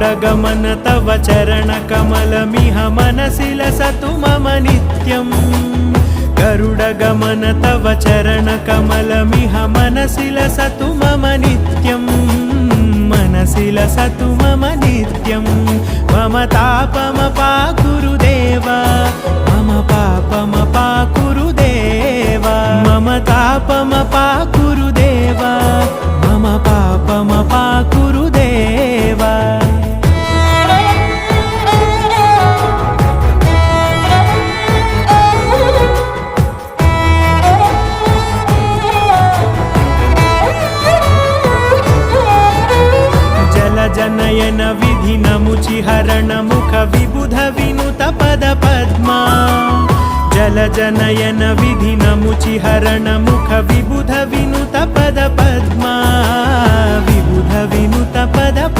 गरुडगमन तव चरणकमलमिह मनसि लसतु मम नित्यम् गरुडगमन तव चरणकमलमिह मनसि लसतु मम नित्यम् मनसि लसतु मम नित्यम् मम तापमपाकुरु देव मम पापमपाकुरु देव मम तापमपाकुरु देव मम पापमपाकुरु देव जनयन विधि नमुचिहरण मुख विबुध विनुत पद पद्मा जल जनयन विधि नमुचिहरण मुख विबुध विनुत पद पद्मा विबुध विनुत पद पद्मा।